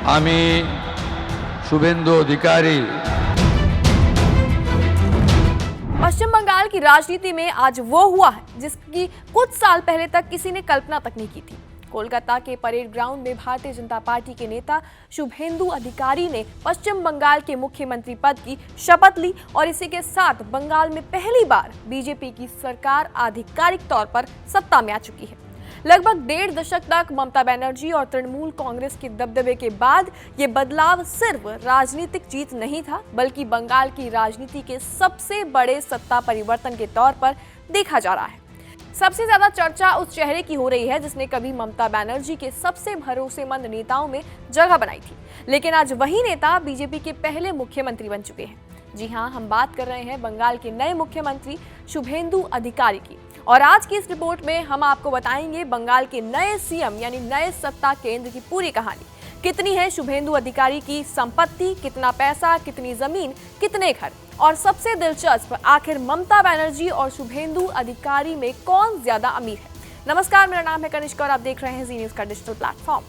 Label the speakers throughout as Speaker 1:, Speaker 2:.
Speaker 1: আমি शुभेंदु अधिकारी।
Speaker 2: पश्चिम बंगाल की राजनीति में आज वो हुआ है जिसकी कुछ साल पहले तक किसी ने कल्पना तक नहीं की थी। कोलकाता के परेड ग्राउंड में भारतीय जनता पार्टी के नेता शुभेंदु अधिकारी ने पश्चिम बंगाल के मुख्यमंत्री पद की शपथ ली और इसी के साथ बंगाल में पहली बार बीजेपी की सरकार आधिकारिक तौर पर सत्ता में आ चुकी है। लगभग 1.5 दशक तक ममता बनर्जी और तृणमूल कांग्रेस के दबदबे के बाद ये बदलाव सिर्फ राजनीतिक जीत नहीं था, बल्कि बंगाल की राजनीति के सबसे बड़े सत्ता परिवर्तन के तौर पर देखा जा रहा है। सबसे ज्यादा चर्चा उस चेहरे की हो रही है जिसने कभी ममता बनर्जी के सबसे भरोसेमंद नेताओं में जगह बनाई थी, लेकिन आज वही नेता बीजेपी के पहले मुख्यमंत्री बन चुके हैं। जी हां, हम बात कर रहे हैं बंगाल के नए मुख्यमंत्री शुभेंदु अधिकारी की। और आज की इस रिपोर्ट में हम आपको बताएंगे बंगाल के नए सीएम यानी नए सत्ता केंद्र की पूरी कहानी। कितनी है शुभेंदु अधिकारी की संपत्ति, कितना पैसा, कितनी जमीन, कितने घर, और सबसे दिलचस्प आखिर ममता बनर्जी और शुभेंदु अधिकारी में कौन ज्यादा अमीर है। नमस्कार, मेरा नाम है कनिष्का और आप देख रहे हैं जी न्यूज़ का डिजिटल प्लेटफॉर्म।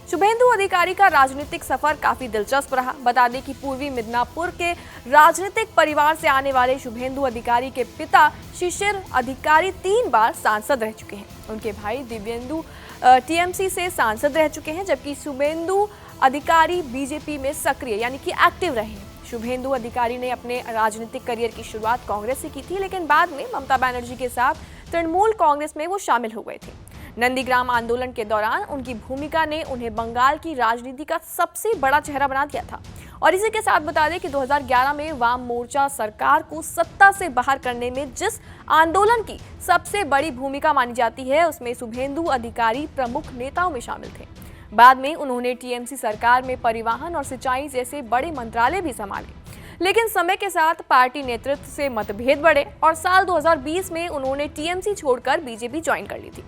Speaker 2: शुभेंदु अधिकारी का राजनीतिक सफर काफी दिलचस्प रहा। बता दें कि पूर्वी मिदनापुर के राजनीतिक परिवार से आने वाले शुभेंदु अधिकारी के पिता शिशिर अधिकारी 3 बार सांसद रह चुके हैं। उनके भाई दिव्येंदु टीएमसी से सांसद रह चुके हैं, जबकि शुभेंदु अधिकारी बीजेपी में सक्रिय यानी कि एक्टिव रहे हैं। शुभेंदु अधिकारी ने अपने राजनीतिक करियर की शुरुआत कांग्रेस से की थी, लेकिन बाद में ममता बनर्जी के साथ तृणमूल कांग्रेस में वो शामिल हो गए थे। नंदीग्राम आंदोलन के दौरान उनकी भूमिका ने उन्हें बंगाल की राजनीति का सबसे बड़ा चेहरा बना दिया था। और इसी के साथ बता दें कि 2011 में वाम मोर्चा सरकार को सत्ता से बाहर करने में जिस आंदोलन की सबसे बड़ी भूमिका मानी जाती है, उसमें शुभेंदु अधिकारी प्रमुख नेताओं में शामिल थे। बाद में उन्होंने टीएमसी सरकार में परिवहन और सिंचाई जैसे बड़े मंत्रालय भी संभाले, लेकिन समय के साथ पार्टी नेतृत्व से मतभेद बढ़े और साल 2020 में उन्होंने टीएमसी छोड़कर बीजेपी ज्वाइन कर ली थी।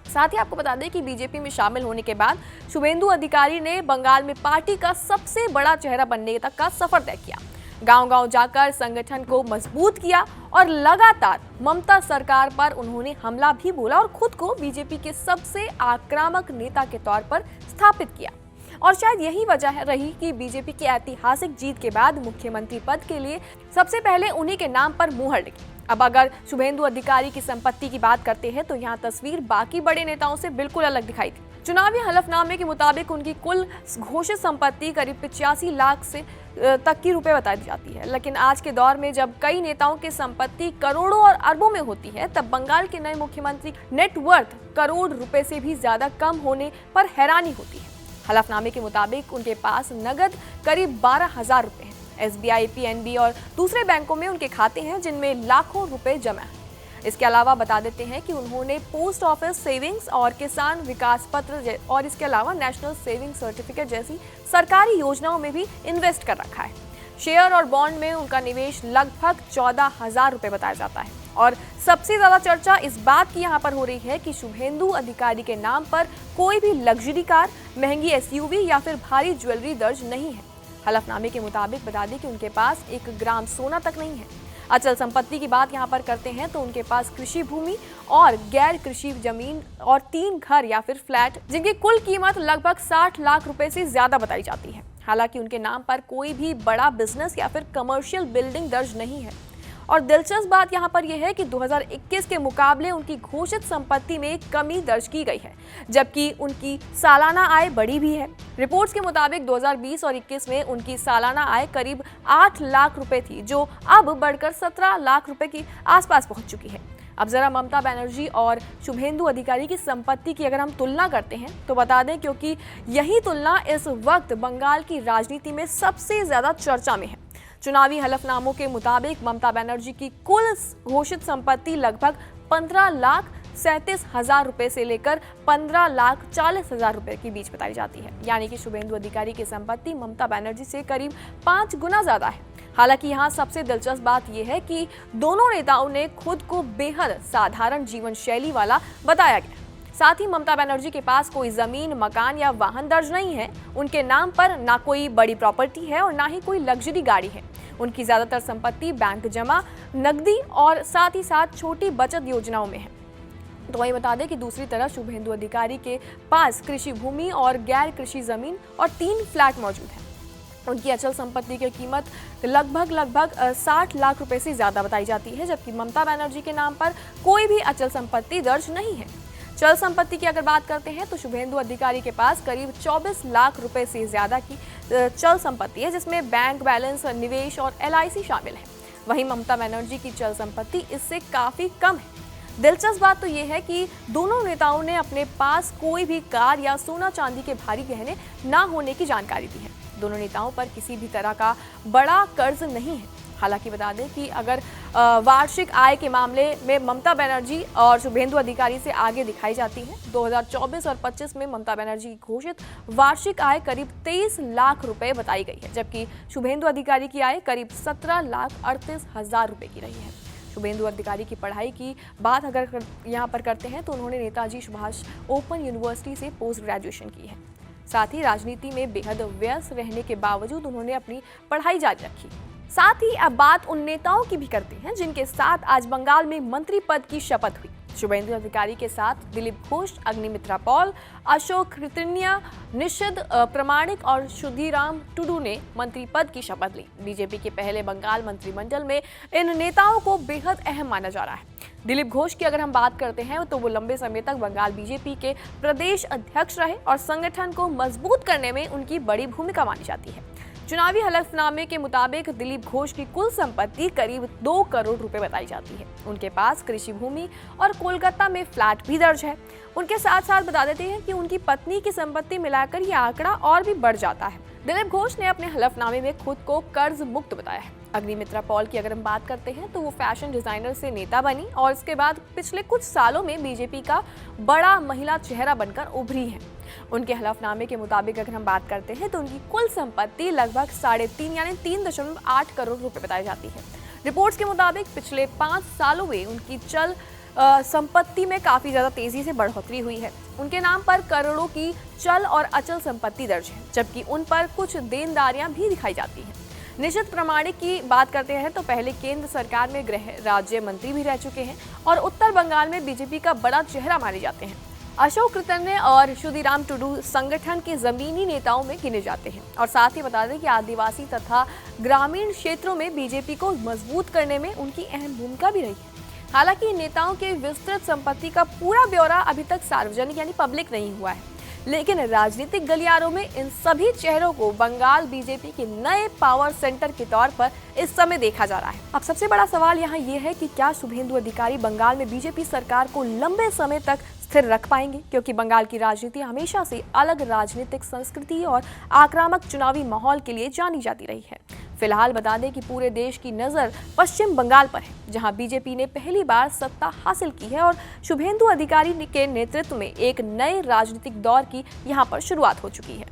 Speaker 2: साथ ही आपको बता दें कि बीजेपी में शामिल होने के बाद शुभेंदु अधिकारी ने बंगाल में पार्टी का सबसे बड़ा चेहरा बनने तक का सफर तय किया। गांव-गांव जाकर संगठन को मजबूत किया और लगातार ममता सरकार पर उन्होंने हमला भी बोला और खुद को बीजेपी के सबसे आक्रामक नेता के तौर पर स्थापित किया। और शायद यही वजह रही कि बीजेपी की ऐतिहासिक जीत के बाद मुख्यमंत्री पद के लिए सबसे पहले उन्हीं के नाम पर मुहर लगी। अब अगर शुभेंदु अधिकारी की संपत्ति की बात करते हैं तो यहाँ तस्वीर बाकी बड़े नेताओं से बिल्कुल अलग दिखाई थी। चुनावी हलफनामे के मुताबिक उनकी कुल घोषित संपत्ति करीब 85 लाख से तक की रुपए बताई जाती है, लेकिन आज के दौर में जब कई नेताओं की संपत्ति करोड़ों और अरबों में होती है, तब बंगाल के नए मुख्यमंत्री नेटवर्थ करोड़ रुपए से भी ज्यादा कम होने पर हैरानी होती है। हलफनामे के मुताबिक उनके पास नगद करीब 12,000 रुपए हैं। एसबीआई, पीएनबी और दूसरे बैंकों में उनके खाते हैं जिनमें लाखों रुपए जमा हैं। इसके अलावा बता देते हैं कि उन्होंने पोस्ट ऑफिस सेविंग्स और किसान विकास पत्र और इसके अलावा नेशनल सेविंग सर्टिफिकेट जैसी सरकारी योजनाओं में भी इन्वेस्ट कर रखा है। शेयर और बॉन्ड में उनका निवेश लगभग 14,000 रुपए बताया जाता है। और सबसे ज्यादा चर्चा इस बात की यहाँ पर हो रही है कि शुभेंदु अधिकारी के नाम पर कोई भी लग्जरी कार, महंगी एसयूवी या फिर भारी ज्वेलरी दर्ज नहीं है। हलफनामे के मुताबिक बता दें कि उनके पास 1 ग्राम सोना तक नहीं है। अचल संपत्ति की बात यहाँ पर करते हैं तो उनके पास कृषि भूमि और गैर कृषि जमीन और 3 घर या फिर फ्लैट, जिनकी कुल कीमत लगभग 60 लाख रुपए से ज्यादा बताई जाती है। हालांकि उनके नाम पर कोई भी बड़ा बिजनेस या फिर कमर्शियल बिल्डिंग दर्ज नहीं है। और दिलचस्प बात यहाँ पर यह है कि 2021 के मुकाबले उनकी घोषित संपत्ति में कमी दर्ज की गई है, जबकि उनकी सालाना आय बढ़ी भी है। रिपोर्ट्स के मुताबिक 2020 और 21 में उनकी सालाना आय करीब 8 लाख रुपए थी, जो अब बढ़कर 17 लाख रुपए की आसपास पहुंच चुकी है। अब जरा ममता बनर्जी और शुभेंदु अधिकारी की संपत्ति की अगर हम तुलना करते हैं तो बता दें, क्योंकि यही तुलना इस वक्त बंगाल की राजनीति में सबसे ज्यादा चर्चा में है। चुनावी हलफनामों के मुताबिक ममता बनर्जी की कुल घोषित संपत्ति लगभग 15,37,000 रुपए से लेकर 15,40,000 रुपए के बीच बताई जाती है, यानी कि शुभेंदु अधिकारी की संपत्ति ममता बनर्जी से करीब 5 गुना ज्यादा है। हालांकि यहाँ सबसे दिलचस्प बात यह है कि दोनों नेताओं ने खुद को बेहद साधारण जीवन शैली वाला बताया गया। साथ ही ममता बनर्जी के पास कोई जमीन, मकान या वाहन दर्ज नहीं है। उनके नाम पर ना कोई बड़ी प्रॉपर्टी है और ना ही कोई लग्जरी गाड़ी है। उनकी ज्यादातर संपत्ति बैंक जमा, नकदी और साथ ही साथ छोटी बचत योजनाओं में है। तो वहीं बता दें कि दूसरी तरफ शुभेंदु अधिकारी के पास कृषि भूमि और गैर कृषि जमीन और 3 फ्लैट मौजूद हैं। उनकी अचल संपत्ति की कीमत लगभग 60 लाख रुपए से ज्यादा बताई जाती है, जबकि ममता बनर्जी के नाम पर कोई भी अचल संपत्ति दर्ज नहीं है। चल संपत्ति की अगर बात करते हैं तो शुभेंदु अधिकारी के पास करीब 24 लाख रुपए से ज्यादा की चल संपत्ति है, जिसमें बैंक बैलेंस, निवेश और LIC शामिल है। वहीं ममता बनर्जी की चल संपत्ति इससे काफी कम है। दिलचस्प बात तो यह है कि दोनों नेताओं ने अपने पास कोई भी कार या सोना चांदी के भारी गहने ना होने की जानकारी दी है। दोनों नेताओं पर किसी भी तरह का बड़ा कर्ज नहीं है। हालांकि बता दें कि अगर वार्षिक आय के मामले में ममता बनर्जी और शुभेंदु अधिकारी से आगे दिखाई जाती है। 2024 और 25 में ममता बनर्जी की घोषित वार्षिक आय करीब 23 लाख रुपए बताई गई है, जबकि शुभेंदु अधिकारी की आय करीब 17,38,000 रुपए की रही है। शुभेंदु अधिकारी की पढ़ाई की बात अगर यहाँ पर करते हैं तो उन्होंने नेताजी सुभाष ओपन यूनिवर्सिटी से पोस्ट ग्रेजुएशन की है। साथ ही राजनीति में बेहद व्यस्त रहने के बावजूद उन्होंने अपनी पढ़ाई जारी रखी। साथ ही अब बात उन नेताओं की भी करते हैं जिनके साथ आज बंगाल में मंत्री पद की शपथ हुई। शुभेंदु अधिकारी के साथ दिलीप घोष, अग्निमित्रा पॉल, अशोक कृतनिया, निषद प्रमाणिक और सुधीराम टुडू ने मंत्री पद की शपथ ली। बीजेपी के पहले बंगाल मंत्रिमंडल में इन नेताओं को बेहद अहम माना जा रहा है। दिलीप घोष की अगर हम बात करते हैं तो वो लंबे समय तक बंगाल बीजेपी के प्रदेश अध्यक्ष रहे और संगठन को मजबूत करने में उनकी बड़ी भूमिका मानी जाती है। चुनावी हलफनामे के मुताबिक दिलीप घोष की कुल संपत्ति करीब 2 करोड़ रुपए बताई जाती है। उनके पास कृषि भूमि और कोलकाता में फ्लैट भी दर्ज है। उनके साथ साथ बता देते हैं कि उनकी पत्नी की संपत्ति मिलाकर यह आंकड़ा और भी बढ़ जाता है। दिलीप घोष ने अपने हलफनामे में खुद को कर्ज मुक्त बताया है। अग्निमित्रा पॉल की अगर हम बात करते हैं तो वो फैशन डिजाइनर से नेता बनी और इसके बाद पिछले कुछ सालों में बीजेपी का बड़ा महिला चेहरा बनकर उभरी है। उनके हलफनामे के मुताबिक अगर हम बात करते हैं तो उनकी कुल संपत्ति लगभग 3.5 यानी 3.8 करोड़ रुपए बताई जाती है। रिपोर्ट्स के मुताबिक पिछले 5 सालों में उनकी चल संपत्ति में काफी ज्यादा तेजी से बढ़ोतरी हुई है। उनके नाम पर करोड़ों की चल और अचल संपत्ति दर्ज है, जबकि उन पर कुछ देनदारियां भी दिखाई जाती हैं। निषद प्रमाणिक की बात करते हैं तो पहले केंद्र सरकार में गृह राज्य मंत्री भी रह चुके हैं और उत्तर बंगाल में बीजेपी का बड़ा चेहरा माने जाते हैं। अशोक कृतन्य और सुधीराम टुडू संगठन के जमीनी नेताओं में गिने जाते हैं और साथ ही बता दें कि आदिवासी तथा ग्रामीण क्षेत्रों में बीजेपी को मजबूत करने में उनकी अहम भूमिका भी रही है। हालांकि इन नेताओं के विस्तृत संपत्ति का पूरा ब्यौरा अभी तक सार्वजनिक यानी पब्लिक नहीं हुआ है, लेकिन राजनीतिक गलियारों में इन सभी चेहरों को बंगाल बीजेपी के नए पावर सेंटर के तौर पर इस समय देखा जा रहा है। अब सबसे बड़ा सवाल यहाँ ये है कि क्या शुभेंदु अधिकारी बंगाल में बीजेपी सरकार को लंबे समय तक स्थिर रख पाएंगे, क्योंकि बंगाल की राजनीति हमेशा से अलग राजनीतिक संस्कृति और आक्रामक चुनावी माहौल के लिए जानी जाती रही है। फिलहाल बता दें कि पूरे देश की नजर पश्चिम बंगाल पर है, जहां बीजेपी ने पहली बार सत्ता हासिल की है और शुभेंदु अधिकारी के नेतृत्व में एक नए राजनीतिक दौर की यहां पर शुरुआत हो चुकी है।